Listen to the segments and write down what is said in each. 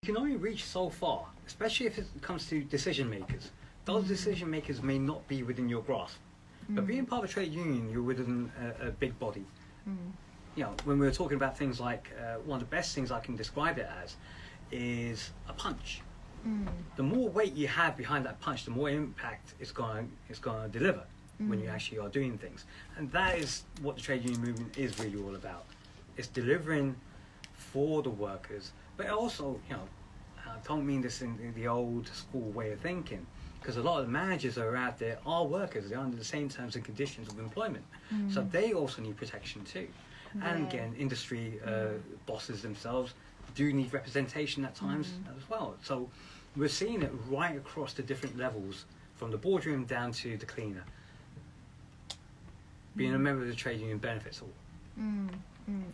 You can only reach so far, especially if it comes to decision makers. Those decision makers may not be within your grasp. But being part of a trade union, you're within a big body. You know, when we were talking about things like, one of the best things I can describe it as is a punch. The more weight you have behind that punch, the more impact it's going to deliver when you actually are doing things. And that is what the trade union movement is really all about. It's delivering for the workers, but also, you know, I don't mean this in the old school way of thinking, because a lot of the managers that are out there are workers. They're under the same terms and conditions of employment. So they also need protection too. And again, industry bosses themselves do need representation at times as well. So we're seeing it right across the different levels, from the boardroom down to the cleaner. Being a member of the trade union benefits all.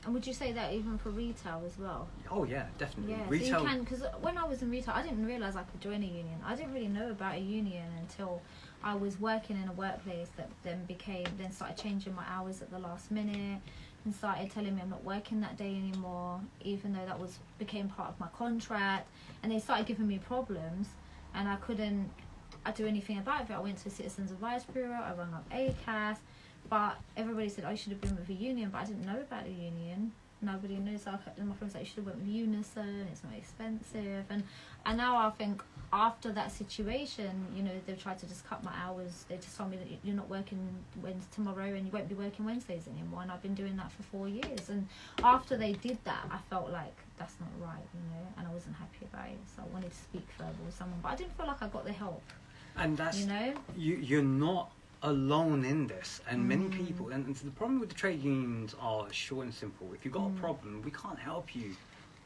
And would you say that even for retail as well? Oh yeah, definitely. Yeah, Retail. so you can, because when I was in retail, I didn't realise I could join a union. I didn't really know about a union until I was working in a workplace that then started changing my hours at the last minute, and started telling me I'm not working that day anymore, even though that became part of my contract. And they started giving me problems, and I couldn't do anything about it. I went to Citizens Advice Bureau, I rang up ACAS, but everybody said I should have been with a union, but I didn't know about the union. Nobody knows. And my friends like, you should have went with Unison, it's not expensive. And now I think after that situation, you know, they've tried to just cut my hours. They just told me that you're not working tomorrow and you won't be working Wednesdays anymore. And I've been doing that for 4 years. And after they did that, I felt like that's not right, you know, and I wasn't happy about it. So I wanted to speak further with someone, but I didn't feel like I got the help. And that's, you know, you're not alone in this, and many people, and the problem with the trade unions are short and simple. If you've got a problem, we can't help you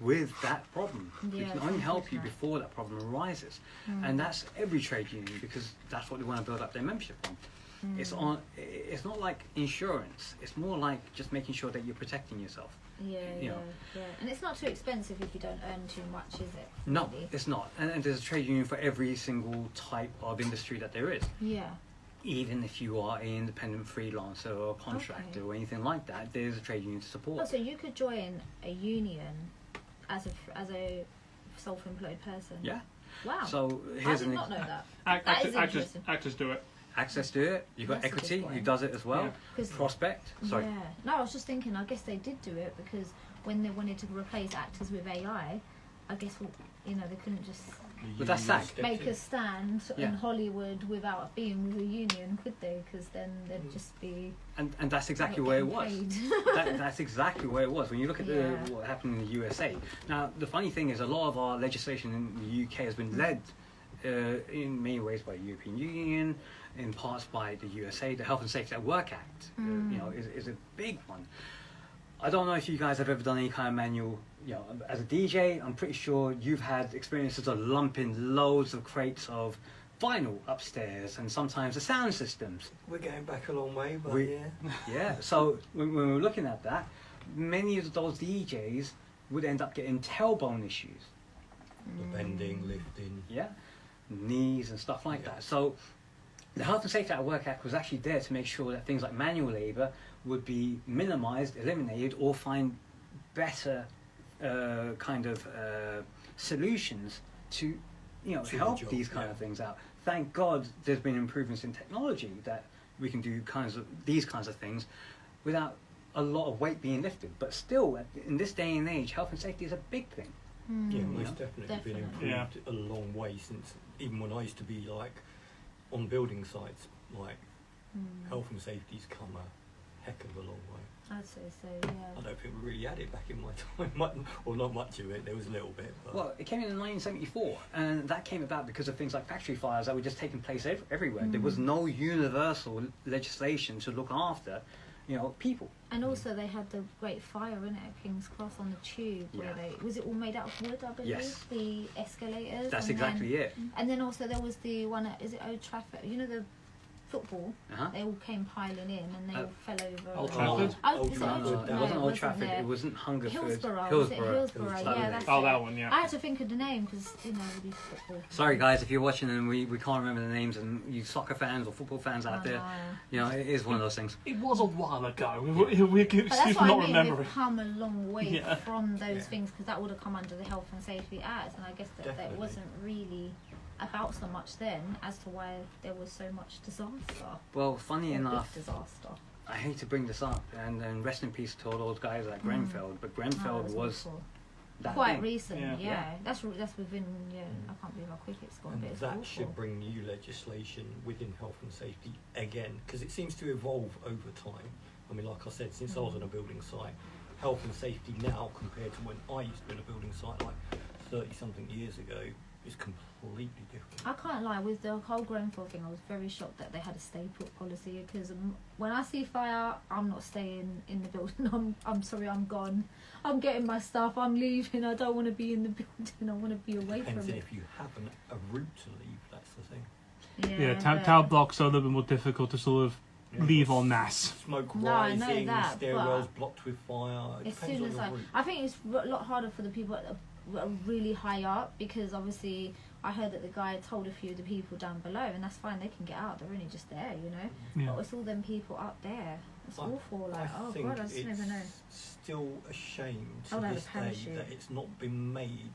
with that problem. We can only help you before that problem arises. And that's every trade union, because that's what they want to build up their membership on. It's not like insurance, it's more like just making sure that you're protecting yourself. Yeah. And it's not too expensive if you don't earn too much, is it? No, it's not. And there's a trade union for every single type of industry that there is. Yeah. Even if you are an independent freelancer or a contractor or anything like that, there's a trade union to support. Oh, so you could join a union as a self-employed person? Yeah. Wow. So I did not know that. Actors do it. Access to it. You've got That's Equity who does it as well. Yeah. Prospect. Sorry. Yeah. No, I was just thinking, I guess they did do it because when they wanted to replace actors with AI, I guess, you know, they couldn't just But that's SAG. make a stand in Hollywood without being with a union, could they? Because then they'd just be... And that's exactly where it was. That's exactly where it was. When you look at what happened in the USA. Now, the funny thing is, a lot of our legislation in the UK has been led in many ways by the European Union, in parts by the USA. The Health and Safety at Work Act, you know, is a big one. I don't know if you guys have ever done any kind of manual, you know, as a DJ, I'm pretty sure you've had experiences of lumping loads of crates of vinyl upstairs, and sometimes the sound systems. We're going back a long way, but yeah. So when we were looking at that, many of those DJs would end up getting tailbone issues. The bending, lifting. Yeah, knees and stuff like that. So the Health and Safety at Work Act was actually there to make sure that things like manual labour would be minimised, eliminated, or find better solutions to, you know, help these kind of things out. Thank God there's been improvements in technology that we can do these kinds of things without a lot of weight being lifted. But still, in this day and age, health and safety is a big thing. Yeah, most definitely been improved a long way since even when I used to be like on building sites. Like health and safety's come a heck of a long way. I'd say so, yeah. I don't think we really had it back in my time, or not much of it. There was a little bit. But. Well, it came in 1974, and that came about because of things like factory fires that were just taking place everywhere. There was no universal legislation to look after, you know, people. And also they had the Great Fire, innit, at King's Cross on the tube, where was it all made out of wood, I believe? Yes. The escalators. That's exactly it. And then also there was the one at, is it Old Trafford? You know, the football. Uh-huh. They all came piling in and they all fell over. Old Trafford? It wasn't Old Trafford. There. It wasn't Hungerford. Hillsborough. Hillsborough. Yeah, that's Oh, it. that one, yeah. I had to think of the name because with these football. Sorry guys, if you're watching and we can't remember the names, and you soccer fans or football fans out there, it is one of those things. It was a while ago. We excuse But that's for not what I mean. remembering. We've come a long way Yeah. from those things because that would have come under the Health and Safety Act, and I guess that wasn't really about so much then as to why there was so much disaster. Well, funny enough, disaster. I hate to bring this up, and rest in peace to all those guys at Grenfell, but Grenfell was that quite thing. recent. Yeah. That's within. Yeah, I can't believe how quick it's gone. And but it's that awful. should bring new legislation within health and safety again, because it seems to evolve over time. I mean, like I said, since I was on a building site, health and safety now compared to when I used to be on a building site like 30-something years ago is completely different. I can't lie, with the whole Grenfell thing, I was very shocked that they had a stay put policy because when I see fire, I'm not staying in the building. I'm sorry, I'm gone. I'm getting my stuff, I'm leaving. I don't want to be in the building, I want to be away Depends from it. if you have a route to leave, that's the thing. Yeah, tower blocks are a little bit more difficult to sort of leave en masse. Smoke No, I know rising, that, stairwells blocked with fire. It As depends soon on as your route. I think it's a lot harder for the people that are really high up because obviously I heard that the guy told a few of the people down below, and that's fine, they can get out, they're only just there, Yeah. But it's all them people up there. It's awful, like, I oh think god, I just never know. it's still a shame to Oh, no, this the day parachute. that it's not been made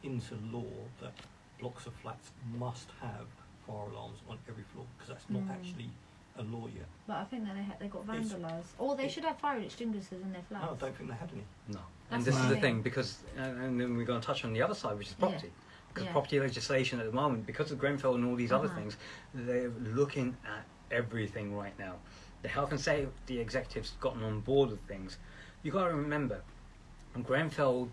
into law that blocks of flats must have fire alarms on every floor, because that's not actually a law yet. But I think that they got vandalised. Or they should have fire extinguishers in their flats. No, I don't think they had any. No. That's And this the is the thing. thing, because, and then we're going to touch on the other side, which is property. Because Yeah. property legislation at the moment, because of Grenfell and all these other Uh-huh. things, they're looking at everything right now. The health and safety executives gotten on board with things. You got to remember, Grenfell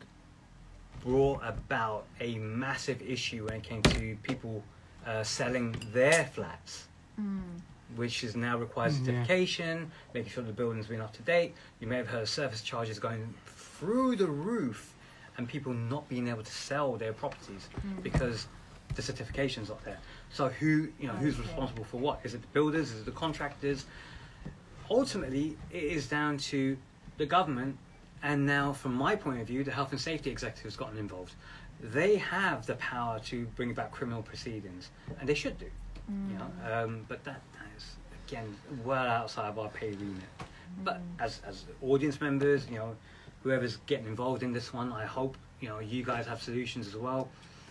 brought about a massive issue when it came to people selling their flats, which is now requires certification, making sure the building's been up to date. You may have heard service charges going through the roof, and people not being able to sell their properties because the certification's not there. So who's responsible for what? Is it the builders? Is it the contractors? Ultimately, it is down to the government, and now, from my point of view, the health and safety executives gotten involved. They have the power to bring about criminal proceedings, and they should do. But that is again well outside of our pay remit. But as audience members, whoever's getting involved in this one, I hope you guys have solutions as well,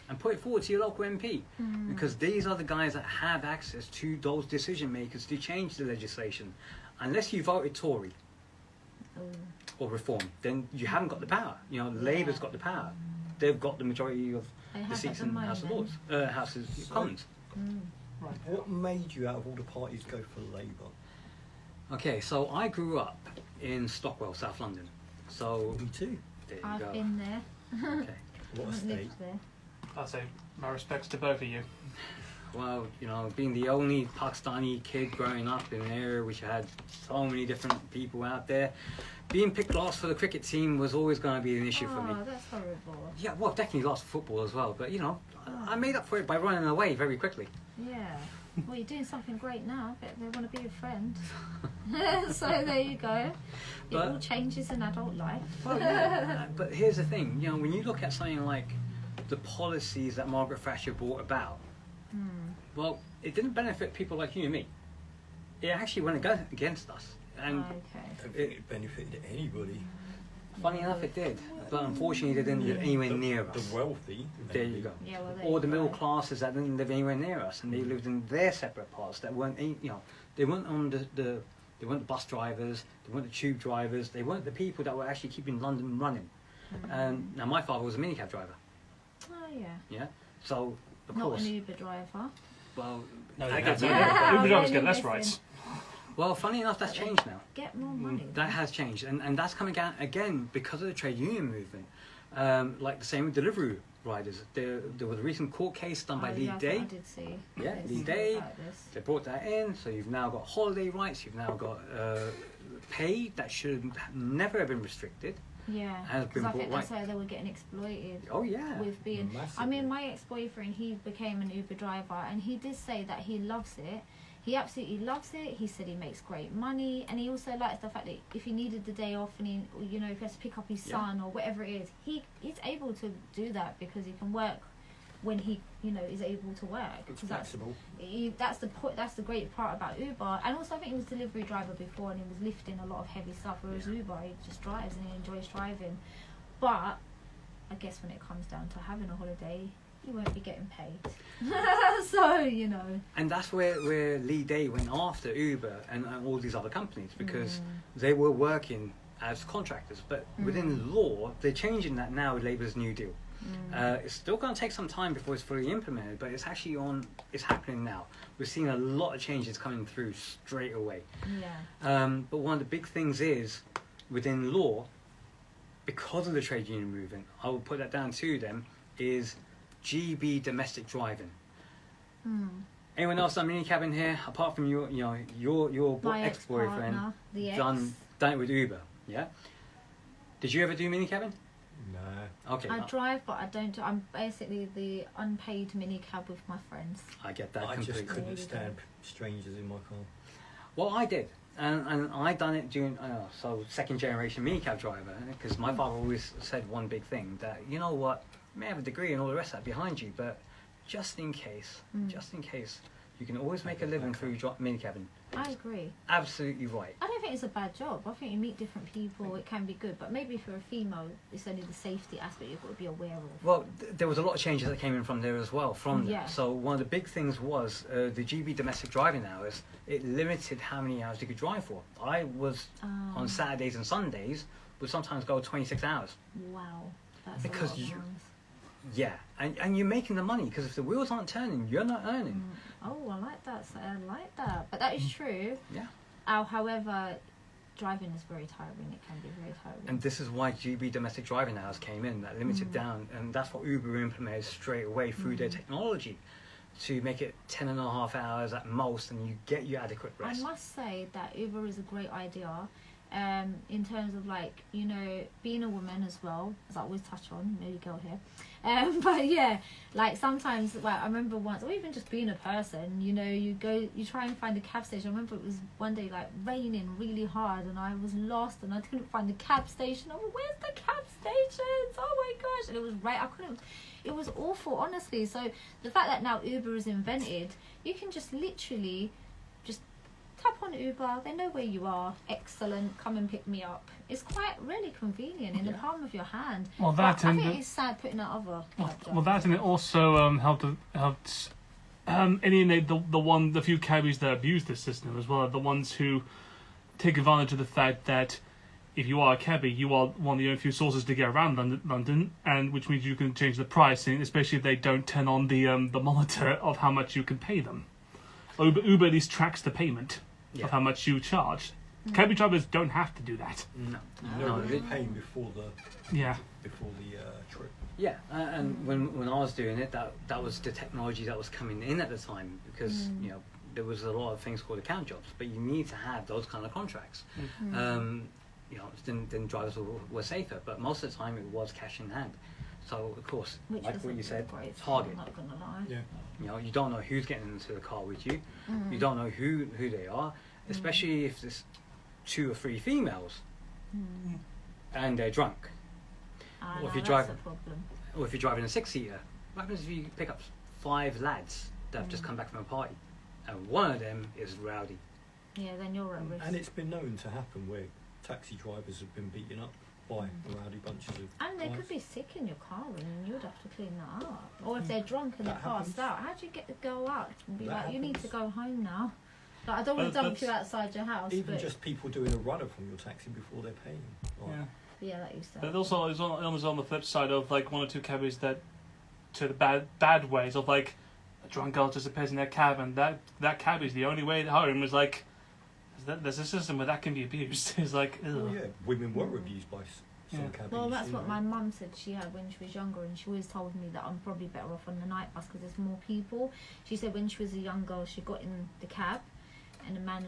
and put it forward to your local MP, because these are the guys that have access to those decision makers to change the legislation. Unless you voted Tory or Reform, then you haven't got the power. Labour's got the power. They've got the majority of the seats in the House of Lords, House of Commons. Right. What made you, out of all the parties, go for Labour? Okay, so I grew up in Stockwell, South London. So Me too. there you I've go. been there. Okay. What a I've state. lived there. I'd say my respects to both of you. Well, being the only Pakistani kid growing up in an area which had so many different people out there, being picked last for the cricket team was always going to be an issue for me. Oh, that's horrible. Yeah, well, definitely last for football as well. But I made up for it by running away very quickly. Yeah. Well, you're doing something great now. I bet they want to be your friend. So there you go. It all changes in adult life. Well, yeah. But here's the thing. When you look at something like the policies that Margaret Thatcher brought about, well, it didn't benefit people like you and me. It actually went against us. And I don't think it benefited anybody. funny enough, it did. But unfortunately, they didn't live anywhere near us. The wealthy. There you go. Yeah, well, there Or you the middle go. classes that didn't live anywhere near us, and they lived in their separate parts that weren't, they weren't on they weren't the bus drivers, they weren't the tube drivers, they weren't the people that were actually keeping London running. Now, my father was a minicab driver. Oh, yeah. Yeah. So of Not course, an Uber driver. well, No, I you get get Yeah, Uber drivers really get less listen. rights. well, funny enough, that's changed now. Get more money. That has changed, and that's coming out again because of the trade union movement. Like the same with delivery riders. There was a recent court case done by Oh, Lee yeah, Day. I did see. Yeah, this, Lee Day. about this. They brought that in, so you've now got holiday rights. You've now got pay that should never have been restricted. Yeah, Has been because I brought think that's right. how they were getting exploited. Oh yeah. With being, Massively. I mean, my ex-boyfriend, he became an Uber driver, and he did say that he loves it. He absolutely loves it. He said he makes great money, and he also likes the fact that if he needed the day off and he, you know, if he has to pick up his son or whatever it is, he's able to do that because he can work when he, you know, is able to work. It's flexible. That's the point. That's the great part about Uber. And also, I think he was delivery driver before, and he was lifting a lot of heavy stuff. Whereas Uber, he just drives and he enjoys driving. But I guess when it comes down to having a holiday, you won't be getting paid. So, you know. And that's where Lee Day went after Uber and all these other companies, because they were working as contractors. But within law, they're changing that now with Labour's New Deal. It's still going to take some time before it's fully implemented, but it's actually it's happening now. We're seeing a lot of changes coming through straight away. But one of the big things is, within law, because of the trade union movement, I will put that down to them, is GB domestic driving. Anyone else done minicab in here, apart from your ex-boyfriend, done it with Uber? Yeah. Did you ever do minicabbing? No. Okay. I drive, but I don't. I'm basically the unpaid minicab with my friends. I get that I completely. just couldn't stand strangers in my car. Well, I did, and I done it during second generation minicab driver, because my father always said one big thing, that you know what, you may have a degree and all the rest of that behind you, but just in case, you can always make a living through minicabbing. I agree. Absolutely right. I don't think it's a bad job. I think you meet different people, it can be good. But maybe for a female, it's only the safety aspect you've got to be aware of. Well, there was a lot of changes that came in from there as well. Yeah. So one of the big things was the GB domestic driving hours. It limited how many hours you could drive for. I was on Saturdays and Sundays would sometimes go 26 hours. Wow, that's Because a lot of hours. Yeah, and you're making the money, because if the wheels aren't turning, you're not earning. Oh, I like that. I like that. But that is true. Yeah. However, driving is very tiring. It can be very tiring. And this is why GB domestic driving hours came in, that limited down, and that's what Uber implemented straight away through their technology, to make it 10.5 hours at most, and you get your adequate rest. I must say that Uber is a great idea. In terms of, like, you know, being a woman as well, as I always touch on, maybe girl here. But yeah, like sometimes, like I remember once, or even just being a person, you know, you try and find a cab station. I remember it was one day like raining really hard, and I was lost, and I couldn't find the cab station. Oh, where's the cab stations? Oh my gosh! And it was it was awful, honestly. So the fact that now Uber is invented, you can just literally just tap on Uber, they know where you are, excellent, come and pick me up. It's quite really convenient in the palm of your hand. Well, but I think it's sad putting out other well, that, and it also helped alienate the few cabbies that abuse the system as well, the ones who take advantage of the fact that if you are a cabbie, you are one of the only few sources to get around London, and which means you can change the pricing, especially if they don't turn on the monitor of how much you can pay them. Uber at least tracks the payment of how much you charge. Cabbie drivers don't have to do that. No, they're paying before the trip. Yeah, and when I was doing it, that was the technology that was coming in at the time, because you know, there was a lot of things called account jobs, but you need to have those kind of contracts. You know, then drivers were safer, but most of the time it was cash in hand. So of course, like what you said, target. I'm not gonna lie. Yeah. You know, you don't know who's getting into the car with you. You don't know who they are, especially if there's 2 or 3 females and they're drunk. Or if you're driving, or if you're driving a 6-seater, what happens if you pick up 5 lads that have just come back from a party, and one of them is rowdy? Yeah, then you're at risk. And it's been known to happen where taxi drivers have been beaten up by rowdy bunches of and they guys. could be sick in your car, and you'd have to clean that up. Or if they're drunk and they're passed out, how do you get the girl out and be like, you need to go home now? Like, I don't want to dump you outside your house. Even just people doing a runner from your taxi before they're paying. Like, yeah, that used to But happen. also, it's almost on the flip side of like 1 or 2 cabbies that, to the bad ways of like a drunk girl just appears in their cab, and that cabbie's the only way home. Is like there's a system where that can be abused. It's like, ugh. well, yeah, women were abused by some cabbies. Well, that's you what know. my mum said she had when she was younger, and she always told me that I'm probably better off on the night bus because there's more people. She said when she was a young girl, she got in the cab, and the man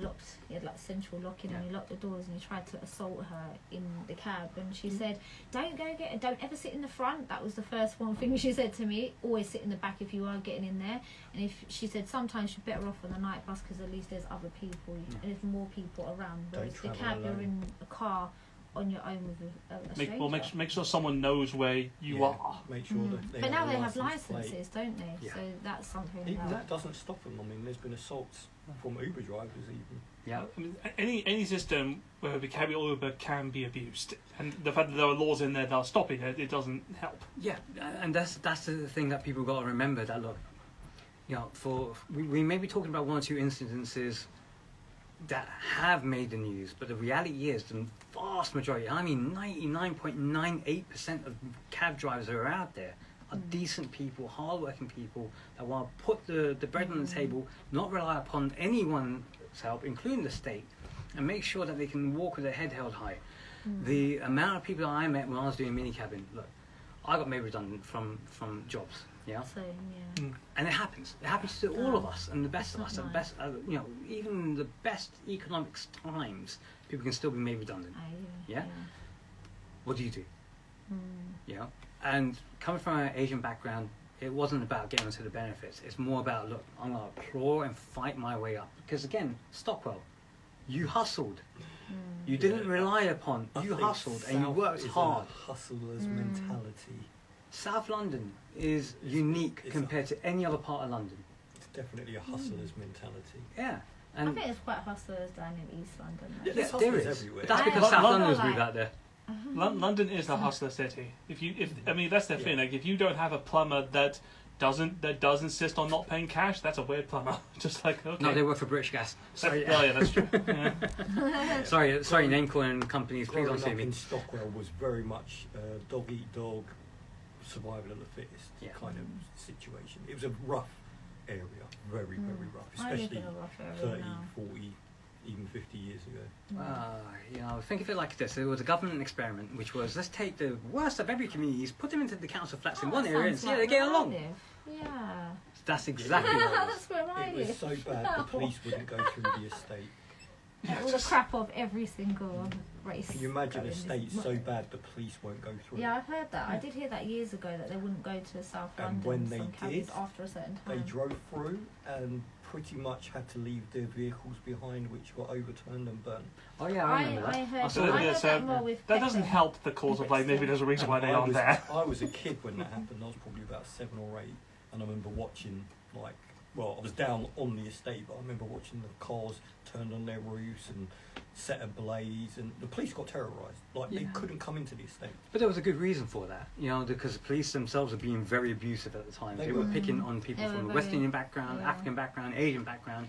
he had like central locking, and he locked the doors, and he tried to assault her in the cab, and she said, don't ever sit in the front. That was the first one thing she said to me. Always sit in the back if you are getting in there. And if she said sometimes you're better off on the night bus because at least there's other people and there's more people around, whereas the cab you're in a car on your own with a stranger. Make sure someone knows where you are. Make sure that but now they have licenses, don't they? Yeah. So that's something. Even that doesn't stop them. I mean, there's been assaults from Uber drivers even. Yeah. I mean, any system where the cabbie or Uber can be abused, and the fact that there are laws in there that are stopping it, it doesn't help. Yeah, and that's the thing that people got to remember. That look, we may be talking about one or two incidences that have made the news, but the reality is the vast majority, I mean 99.98% of cab drivers that are out there are decent people, hard-working people that want to put the bread on the table, not rely upon anyone's help, including the state, and make sure that they can walk with their head held high. The amount of people that I met when I was doing minicabbing, look, I got made redundant from jobs. Yeah. So, And it happens. It happens to all of us, and the best of us, and best, even the best economics times, people can still be made redundant. Yeah. What do you do? Yeah. And coming from an Asian background, it wasn't about getting onto the benefits. It's more about, look, I'm gonna claw and fight my way up. Because again, Stockwell, you hustled. You didn't rely upon. You hustled and you worked hard. Hustler's mentality. South London is unique compared to any other part of London. It's definitely a hustler's mentality. Yeah. I think it's quite hustlers down in East London. Yeah, there hustlers is. everywhere. That's because South Londoners moved out there. London is the hustler city. I mean that's the thing. Like if you don't have a plumber that does insist on not paying cash, that's a weird plumber. Just like okay. No, they work for British Gas. Sorry. Oh yeah, that's true. Yeah. Sorry, name calling companies. Please don't Growing sue up me. in Stockwell was very much dog eat dog, survival of the fittest kind of situation. It was a rough area, very rough, especially 30, 40, even 50 years ago. Think of it like this. It was a government experiment, which was, let's take the worst of every communities, put them into the council flats in one area and see how they get along. Yeah. That's exactly what it was. That's where I It live. was so bad the police wouldn't go through the estate. All the crap of every single race. Can you imagine going a state in. so bad the police won't go through? Yeah, I've heard that. I did hear that years ago that they wouldn't go to South And London. when they some cabbies did, after a certain They time. drove through and pretty much had to leave their vehicles behind, which got overturned and burnt. Oh yeah, I remember that. I heard, So I heard so that more with that doesn't Pepper. help the cause of like maybe there's a reason why they aren't there. I was a kid when that happened. I was probably about 7 or 8, and I remember watching I was down on the estate, but I remember watching the cars turned on their roofs and set ablaze, and the police got terrorised. They couldn't come into the estate. But there was a good reason for that, because the police themselves were being very abusive at the time. They were picking on people from a West Indian background, African background, Asian background,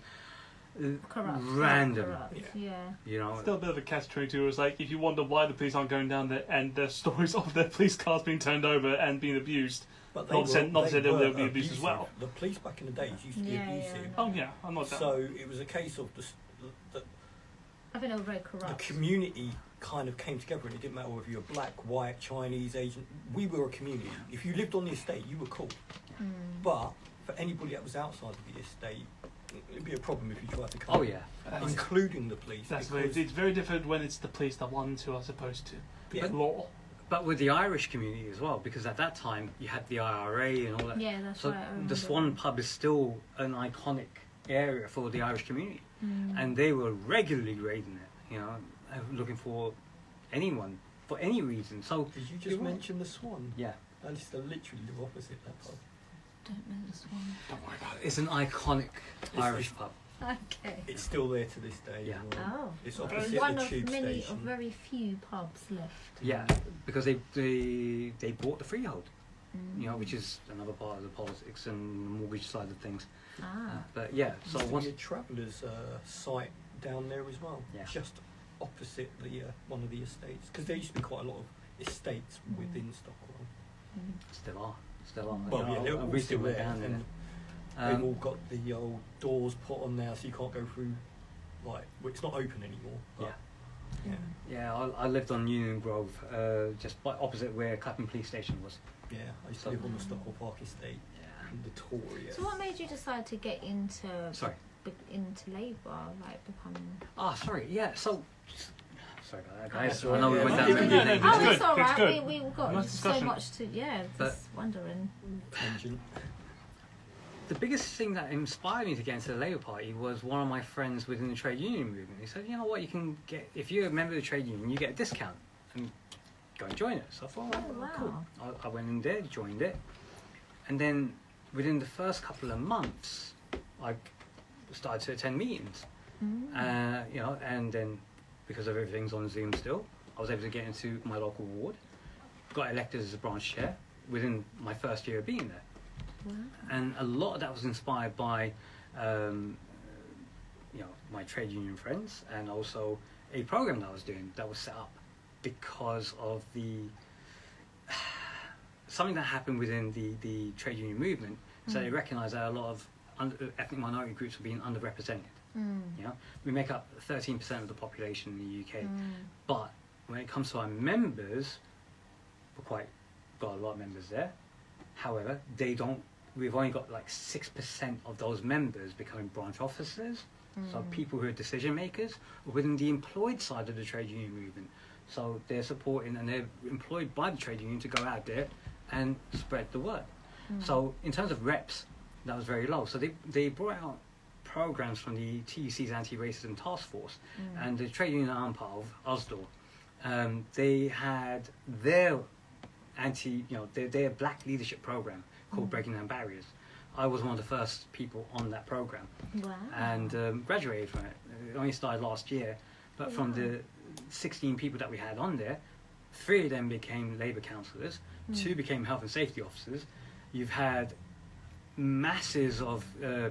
Corrupt. random. Corrupt. Yeah. Still a bit of a catch-22. It's like if you wonder why the police aren't going down there, and the stories of their police cars being turned over and being abused. But Not said they'll be abused as well. The police back in the days used to be abusive. Oh yeah, I'm not. So it was a case of I think they were very the corrupt. community kind of came together, and it didn't matter whether you're black, white, Chinese, Asian. We were a community. If you lived on the estate, you were cool. But for anybody that was outside of the estate, it'd be a problem if you tried to come. Oh yeah. Including the police. That's because it's very different when it's the police the ones who are supposed to be Yeah. law. But with the Irish community as well, because at that time you had the IRA and all that. Yeah, that's so right. I remember the Swan that. pub is still an iconic area for the Irish community, and they were regularly raiding it. Looking for anyone for any reason. So Did you just mention the Swan? yeah, I used to literally live opposite that pub. Don't know this one. don't worry about it. It's an iconic Irish pub. Okay. It's still there to this day. Yeah. Oh. It's Okay. opposite One the of tube many, station. of very few pubs left. Yeah, because they bought the freehold. Which is another part of the politics and mortgage side of things. But yeah, so Used to once be a travellers' site down there as well, Yeah. just opposite the one of the estates, because there used to be quite a lot of estates within Stockholm. still are. Well, yeah, they're I all recently still went there, down and there. they've all got the old doors put on now, so you can't go through. Well, it's not open anymore. But, Yeah, I lived on Union Grove, just opposite where Clapham Police Station was. yeah. I used to live on the Stockwell Park estate, Yeah. in Victoria. So what made you decide to get into Sorry. into Labour, like becoming? Ah, sorry. Yeah. So, sorry about that, guys. That's I know we all went right, down. yeah. the- Yeah, no, Oh, good, it's all it's right. good. We've got Nice so discussion. much to just wondering. Tangent. The biggest thing that inspired me to get into the Labour Party was one of my friends within the trade union movement. He said, you know what, you can get, if you're a member of the trade union, you get a discount and go and join it. So I thought, Oh, wow. cool. I went in there, joined it. And then within the first couple of months, I started to attend meetings. You know, and then because of everything's on Zoom still, I was able to get into my local ward, got elected as a branch chair within my first year of being there. Wow. And a lot of that was inspired by, you know, my trade union friends, and also a program that I was doing that was set up because of the something that happened within the trade union movement. So they recognised that a lot of ethnic minority groups were being underrepresented. You know, we make up 13% of the population in the UK, but when it comes to our members, got a lot of members there. However, we've only got like 6% of those members becoming branch officers, so people who are decision makers within the employed side of the trade union movement. So they're supporting and they're employed by the trade union to go out there and spread the word. So in terms of reps, that was very low. So they brought out programs from the TUC's Anti-Racism Task Force and the trade union arm part of USDOR. They had their their black leadership program called Breaking Down Barriers. I was one of the first people on that program Wow. and graduated from it. It only started last year, but from the 16 people that we had on there, 3 of them became Labour councillors, 2 became health and safety officers. You've had masses of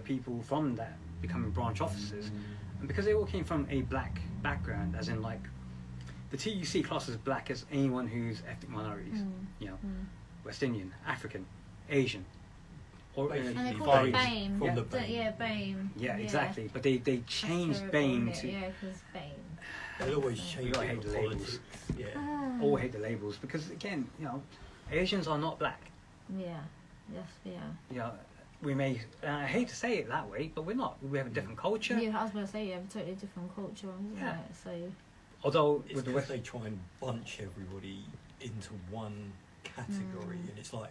people from that becoming branch officers, and because they all came from a black background, as in like the TUC classes black as anyone who's ethnic minorities, you know, West Indian, African, Asian, or Basically And they call Far it East. BAME. From the D- BAME. Yeah, BAME. Yeah, exactly. But they That's changed terrible, BAME isn't to it? Yeah, because BAME. They'll always You change gotta it hate for the labels. politics. Yeah. all hate the labels because again, you know, Asians are not black. Yeah. Yes. Yeah. You know, we may, and I hate to say it that way, but we're not. We have a different culture. Yeah, I was going to say you have a totally different culture, isn't Yeah. it? So. Although It's with the because West, they try and bunch everybody into one category, and it's like,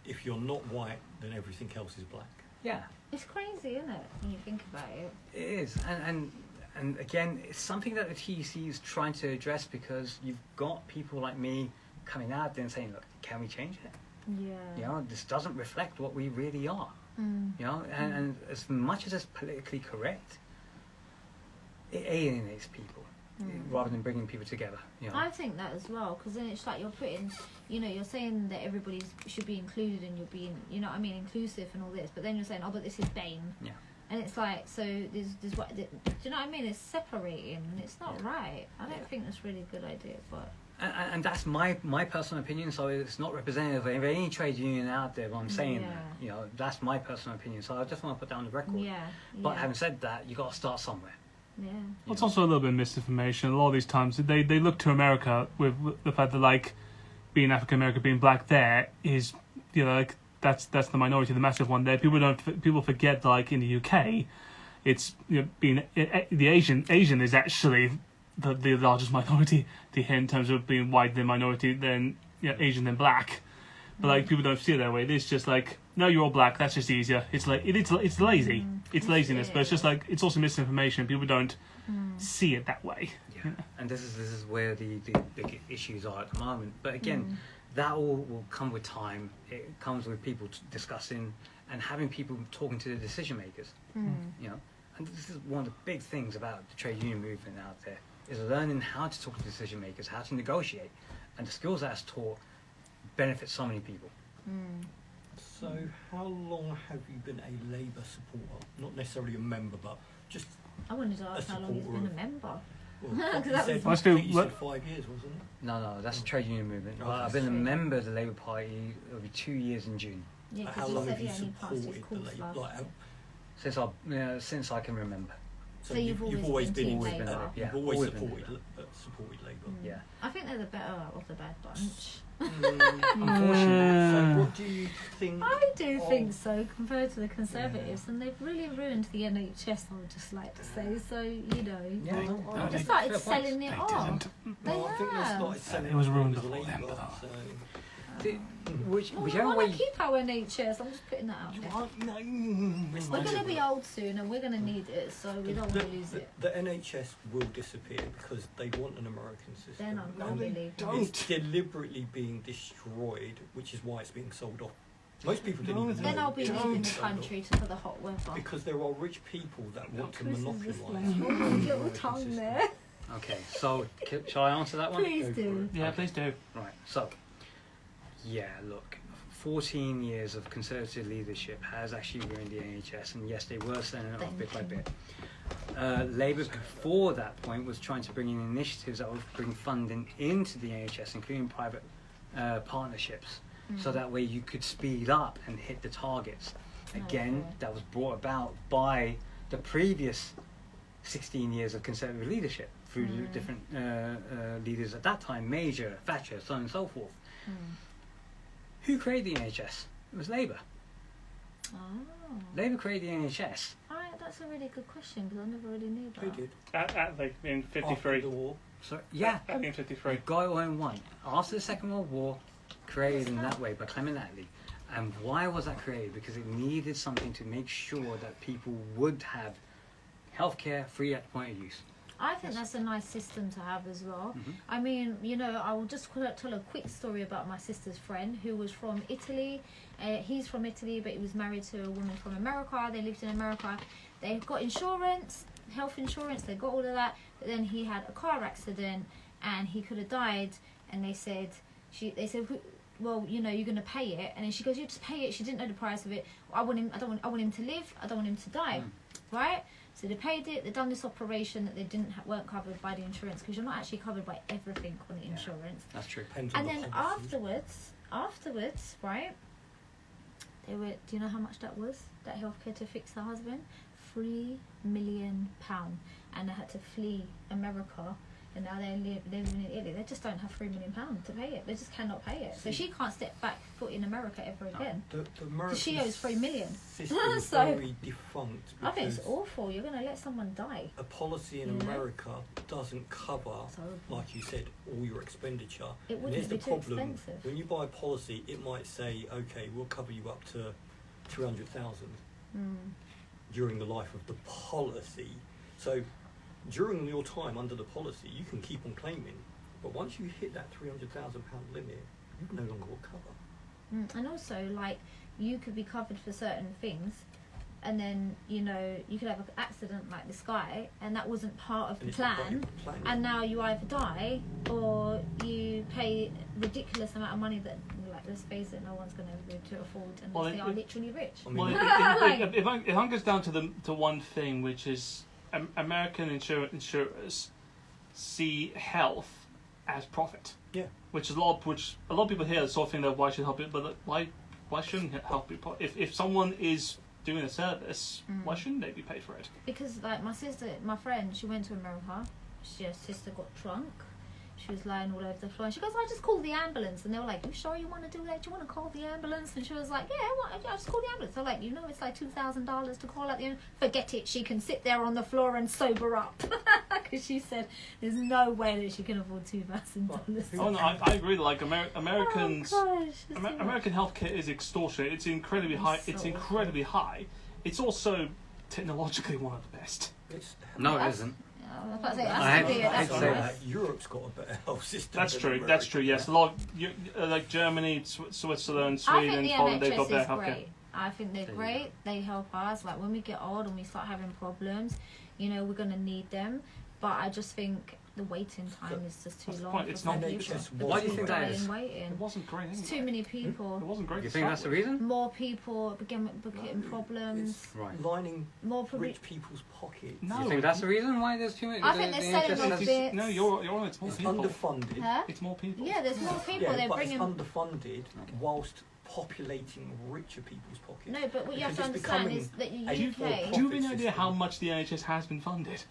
if you're not white, then everything else is black. yeah, It's crazy, isn't it, when you think about it? it is, and again, it's something that the TEC is trying to address because you've got people like me coming out there and saying, look, can we change it? Yeah. You know, this doesn't reflect what we really are. Mm. You know, and as much as it's politically correct, it alienates people rather than bringing people together. You know, I think that as well, because then it's like you're putting, you know, you're saying that everybody should be included and you're being, you know what I mean, inclusive and all this, but then you're saying, oh, but this is BAME. Yeah. And it's like, so there's what, do you know what I mean? It's separating and it's not right. I don't think that's really a good idea, but. and that's my personal opinion, so it's not representative of any trade union out there, but I'm saying Yeah. that, you know, that's my personal opinion, so I just want to put that on the record. Yeah. But having said that, you got to start somewhere. Yeah. Well, it's also a little bit of misinformation. A lot of these times they look to America with the fact that like being African American, being black there is, you know, like that's the minority, the massive one there. People forget like in the UK, it's, you know, being the Asian is actually the largest minority here in terms of being white than minority than, you know, Asian than black. But like people don't see it that way. It's just like, no, you're all black. That's just easier. It's like it's lazy. It's laziness, but it's just like it's also misinformation. People don't see it that way. Yeah. And this is where the big issues are at the moment. But again, that all will come with time. It comes with people discussing and having people talking to the decision makers. You know, and this is one of the big things about the trade union movement out there is learning how to talk to decision makers, how to negotiate, and the skills that's taught benefits so many people. So, how long have you been a Labour supporter? Not necessarily a member, but just, I wanted to ask how long you've been a member. well, Because you that said, was- I think you said 5 years, wasn't it? No, that's the trade union movement. Oh, I've been a trade. member of the Labour Party. It'll be 2 years in June Yeah, How because you long said have you he only passed his supported the course Labour? last. Like, since I can remember. So you've always been Team Labour. Labour. Yeah, you've always always been supported Labour. Yeah. I think they're the better of the bad bunch. Unfortunately. So what do you think? I do of- think so, compared to the Conservatives, and they've really ruined the NHS, I would just like to say. So, you know, Yeah, they've they- started fair point. selling it They off. didn't. They No, I think they have. started selling It was ruined as before them, Labour, but- so. Whichever I way. want to keep our NHS. I'm just putting that out there. We're going to be old soon, and we're going to need it, so we don't want to lose it. The NHS will disappear because they want an American system. Then I'm going And to believe it. It's deliberately being destroyed, which is why it's being sold off. Most people didn't even know. Then I'll be it was leaving being the sold off. country for the hot weather. Because there are rich people that want to Chris is monopolise. just like, hold your little tongue there. Okay, so shall I answer that one? Please Go for do. Yeah, please do. Right, so, yeah, look, 14 years of Conservative leadership has actually ruined the NHS, and yes, they were selling it off bit by bit. Labour, before that point, was trying to bring in initiatives that would bring funding into the NHS, including private partnerships, so that way you could speed up and hit the targets. Again, Okay. that was brought about by the previous 16 years of Conservative leadership through the different leaders at that time, Major, Thatcher, so on and so forth. Who created the NHS? It was Labour. Oh. Labour created the NHS. Alright, that's a really good question because I never really knew that. Who did? At like in After 53. the war. So yeah, In 53. the guy who owned one after the Second World War, created in that way by Clement Attlee. And why was that created? Because it needed something to make sure that people would have healthcare free at the point of use. I think that's a nice system to have as well. Mhm. I mean, you know, I will just tell a quick story about my sister's friend who was from Italy. He's from Italy, but he was married to a woman from America. They lived in America. They got insurance, health insurance. They got all of that. But then he had a car accident, and he could have died. And they said, well, you know, you're gonna pay it. And then she goes, you just pay it. She didn't know the price of it. I want him to live. I don't want him to die, right? So they paid it. They done this operation that they weren't covered by the insurance because you're not actually covered by everything on the insurance. That's true. Depends on And the then policy. afterwards, right? They were. Do you know how much that was? That healthcare to fix her husband, £3 million, and they had to flee America. And now they're living in Italy. They just don't have £3 million to pay it. They just cannot pay it. So she can't step back foot in America ever again. The American She owes $3 million. system is So- very defunct I think it's because awful. You're going to let someone die. a policy in Yeah. America doesn't cover, It's horrible. like you said, all your expenditure. It And wouldn't here's be the too problem: expensive. when you buy a policy, it might say, "Okay, we'll cover you up to 200,000 during the life of the policy." So, during your time under the policy, you can keep on claiming, but once you hit that £300,000 limit, you no longer will cover. And also, like, you could be covered for certain things, and then, you know, you could have an accident like this guy, and that wasn't part of And the it's not part of plan. your plan. And now you either die or you pay ridiculous amount of money that, like, let's face it, no one's going to be able to afford unless Well, they are literally rich. I mean, Well, it hungers down to one thing, which is American insurers see health as profit. Yeah. Which a lot of people here sort of think that why should help it, but why shouldn't help be if someone is doing a service, why shouldn't they be paid for it? Because, like, my friend, she went to America. Her sister got drunk. She was lying all over the floor. And she goes, I just called the ambulance. And they were like, you sure you want to do that? Do you want to call the ambulance? And she was like, yeah, I just call the ambulance. They're like, you know, it's like $2,000 to call out the ambulance. Forget it. She can sit there on the floor and sober up. Because she said there's no way that she can afford $2,000. Oh no, I agree. Like Americans, Oh, gosh, American healthcare is extortionate. It's incredibly high. It's It's so incredibly high. It's also technologically one of the best. it's, No, it That's- isn't. I was about to say, I that's had- to be it. I had That's to what say it that. is. Europe's got a better health system. That's than true. America. That's true. Yes, a lot. Like Germany, Switzerland, Sweden, I think the Poland, they've got NHS their is healthcare. great. I think they're There you great. They help us. Like, when we get old and we start having problems, you know, we're going to need them. But I just think the waiting time is just too That's the long point. for It's some not- people. NHS People Why do you think that dying is? waiting. It wasn't great. It's Anyway. too many It people. wasn't great. You to think start that's the with. reason? More people getting problems. Right. Lining More probably. rich people's pockets. No. You think that's the reason why there's too many? I think they're selling NHS off has- bits. No, you're on. It's more It's people. underfunded. Huh? It's more people. Yeah, there's more people. Yeah, They're but bringing. it's underfunded whilst populating richer people's pockets. No, but what you have to Because it's understand becoming is that the a UK. Do you have any profit idea how system. much the NHS has been funded?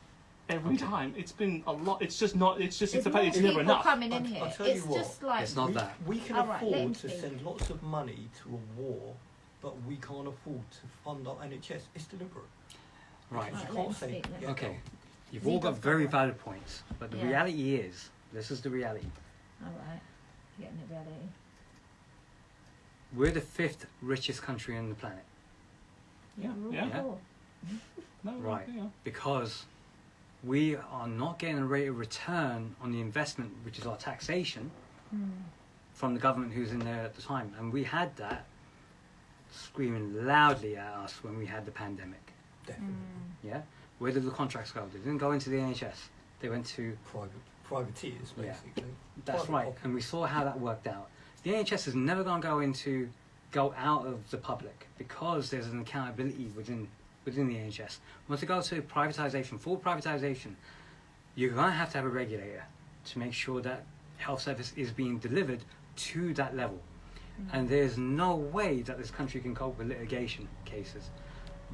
Every time. It's been a lot. It's just not. It's just. It's There's the fact more it's never people enough. coming in I'll here. tell you It's what, just like It's not that. We can All right, let afford him to speak. send lots of money to a war, but we can't afford to fund our NHS. It's deliberate. Right. Because Right, you let can't him say, speak then. yeah, Okay. You've Zita's all got got very one. valid points, but the Yeah. reality is, this is the reality. all right, getting the reality. We're the 5th richest country on the planet Yeah, we're all Yeah. poor. No, Right. Yeah. because we are not getting a rate of return on the investment, which is our taxation, from the government who's in there at the time. And we had that screaming loudly at us when we had the pandemic. definitely. Yeah? Where did the contracts go? They didn't go into the NHS. They went to... Privateers, Yeah. basically. That's Private right. pocket. And we saw how that worked out. The NHS is never going to go out of the public because there's an accountability within the NHS. Once it goes to privatisation, full privatisation, you're going to have a regulator to make sure that health service is being delivered to that level. And there's no way that this country can cope with litigation cases.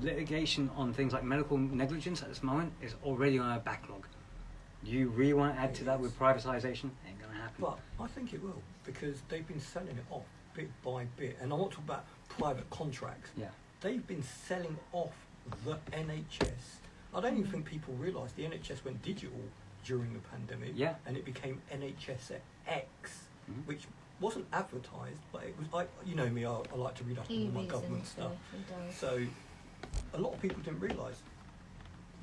Litigation on things like medical negligence at this moment is already on a backlog. You really want to add to that with privatisation? Ain't going to happen. But I think it will, because they've been selling it off bit by bit. And I want to talk about private contracts. Yeah. They've been selling off the NHS. I don't even think people realise the NHS went digital during the pandemic. Yeah. And it became NHS X, Mhm. which wasn't advertised, but it was. You know me, I like to read up on all my EVs government and stuff. He does. So a lot of people didn't realise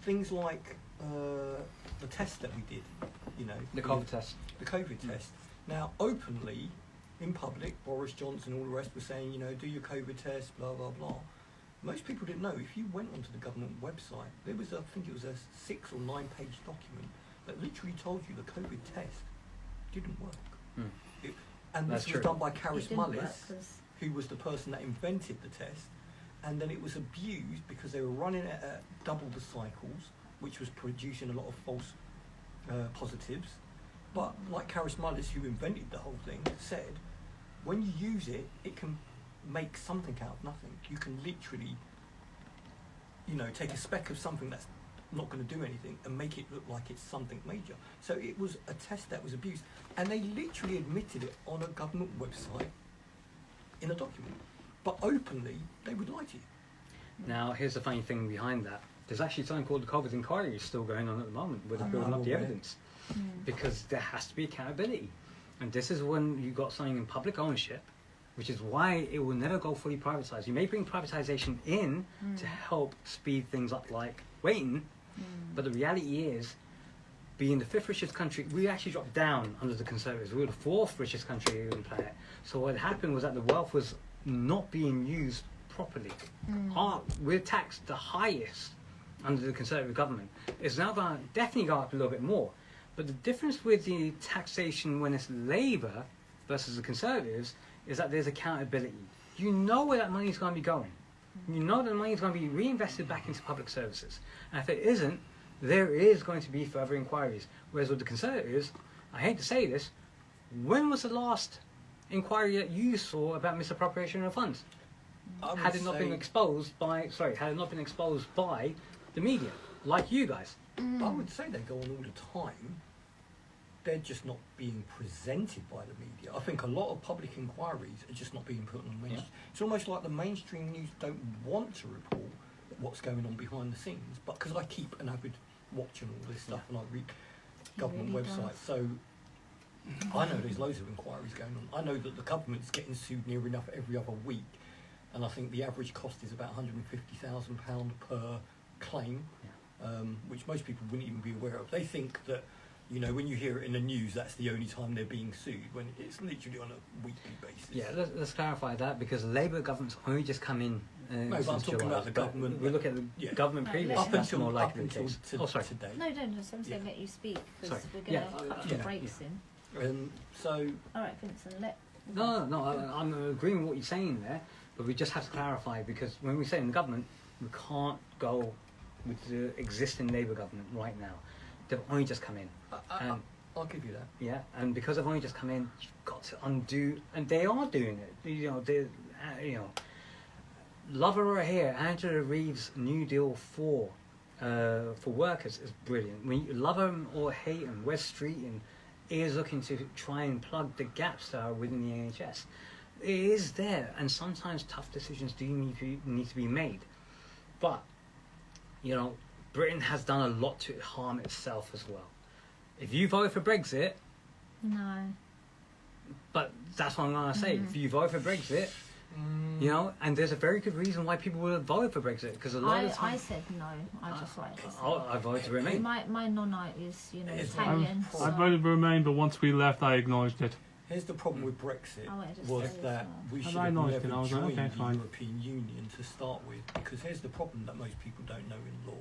things like the test that we did. You know, The COVID test. the COVID test. Now, openly, in public, Boris Johnson and all the rest were saying, you know, do your COVID test, blah, blah, blah. Most people didn't know. If you went onto the government website, there was, I think it was a 6 or 9 page document that literally told you the COVID test didn't work. Mm. And That's this was true. done by It Karis didn't work Mullis, 'cause- who was the person that invented the test. And then it was abused because they were running it at double the cycles, which was producing a lot of false positives. But like Karis Mullis, who invented the whole thing, said, when you use it, it can make something out of nothing. You can literally, you know, take a speck of something that's not going to do anything and make it look like it's something major. So it was a test that was abused. And they literally admitted it on a government website in a document. But openly, they would lie to you. Now, here's the funny thing behind that. There's actually something called the COVID inquiry still going on at the moment where they're I'm building up the aware. evidence. Because there has to be accountability. And this is when you got something in public ownership, which is why it will never go fully privatised. You may bring privatisation in to help speed things up like waiting, but the reality is, being the 5th richest country, we actually dropped down under the Conservatives. We were the 4th richest country on the planet. So what happened was that the wealth was not being used properly. We're taxed the highest under the Conservative government. It's now going to definitely go up a little bit more. But the difference with the taxation when it's Labour versus the Conservatives is that there's accountability. You know where that money is going to be going. You know that the money is going to be reinvested back into public services. And if it isn't, there is going to be further inquiries. Whereas with the Conservatives, I hate to say this, when was the last inquiry that you saw about misappropriation of funds? Had it not been exposed by the media, like you guys? I would say they go on all the time. They're just not being presented by the media. I think a lot of public inquiries are just not being put on the mainstream. Yeah. It's almost like the mainstream news don't want to report what's going on behind the scenes. But because I keep an avid watch on all this stuff and I read government really websites, so I know there's loads of inquiries going on. I know that the government's getting sued near enough every other week, and I think the average cost is about £150,000 per claim, which most people wouldn't even be aware of. They think that, you know, when you hear it in the news, that's the only time they're being sued, when it's literally on a weekly basis. Yeah, let's clarify that, because the Labour government's only just come in. No, but I'm since talking July. about the But government. We look at the Yeah. government Right, previous. let- That's more likely the until case. today. Sorry. No, don't. Just I'm saying Yeah. let you speak because Sorry. we're going to Yeah. cut the Yeah. breaks in. So All right, Vincent, let. No, I'm agreeing with what you're saying there, but we just have to clarify, because when we say in the government, we can't go with the existing Labour government right now. They've only just come in. And I'll give you that. yeah, and because they've only just come in, you've got to undo, and they are doing it. You know, love her or hate her, Angela Reeves' New Deal for workers is brilliant. When you love him or hate him, Wes Streeton is looking to try and plug the gaps that are within the NHS. It is there, and sometimes tough decisions do need to be made. But, Britain has done a lot to harm itself as well. If you vote for Brexit... No. But that's what I'm going to say. If you vote for Brexit... and there's a very good reason why people would have voted for Brexit, because a lot of the time... I said no. I just like to say. I voted to remain. My nonna is, Italian. I voted to remain, but once we left, I acknowledged it. Here's the problem with Brexit, just was say that we should I have acknowledged never it. I was like, joined okay, the fine. European Union to start with, because here's the problem that most people don't know in law.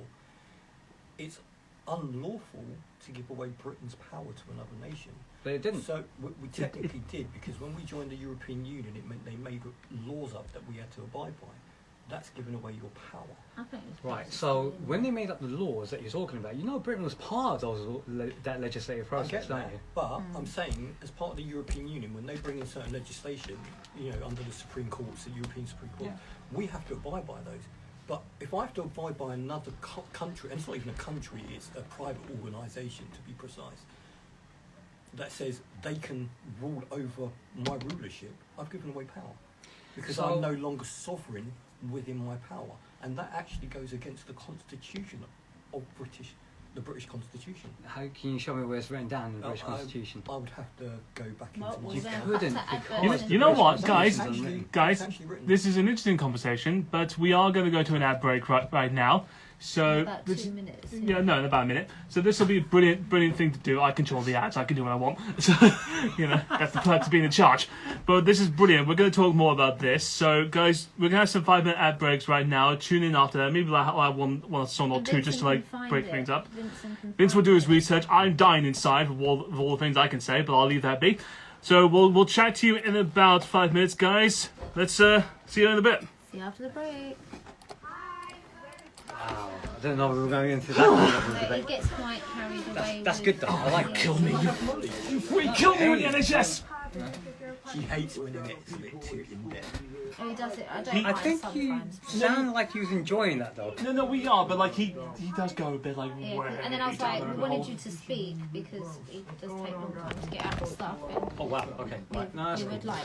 It's unlawful to give away Britain's power to another nation. But it didn't. So we technically did, because when we joined the European Union, it meant they made laws up that we had to abide by. That's giving away your power. I think it's Right, so when they made up the laws that you're talking about, Britain was part of that legislative process, I get don't that, you? but I'm saying, as part of the European Union, when they bring in certain legislation, under the Supreme Courts, the European Supreme Court, we have to abide by those. But if I have to abide by another country, and it's not even a country, it's a private organisation to be precise, that says they can rule over my rulership, I've given away power. Because I'm no longer sovereign within my power. And that actually goes against the constitution of the British Constitution. How can you show me where it's written down in the British Constitution? I would have to go back into Well, my... You then couldn't, have to because advert You know what, the guys? British Guys, It's actually written. this is an interesting conversation, but we are going to go to an ad break right now. So about 2 minutes. Yeah, no, in about a minute. So this will be a brilliant thing to do. I control the ads. I can do what I want. So, that's the perks of being in charge. But this is brilliant. We're going to talk more about this. So, guys, we're going to have some 5-minute ad breaks right now. Tune in after that. Maybe I'll have one song or two just to break things up. Vince will do his research. I'm dying inside with all the things I can say, but I'll leave that be. So we'll chat to you in about 5 minutes, guys. Let's see you in a bit. See you after the break. Wow, I don't know if we're going into that level of It debate. gets quite carried away. That's good though. I like Kill me. We kill me with the NHS. She hates when it gets a bit too in-depth. Oh, he does it. I don't I mind think you sometimes. sound like you was enjoying that though. No, we are, but he does go a bit like. Yeah, way and then I was down like, the we rabbit wanted hole. you to speak because it does take long time to get out the stuff. And Oh wow. Okay. Right. No, that's you cool. would like.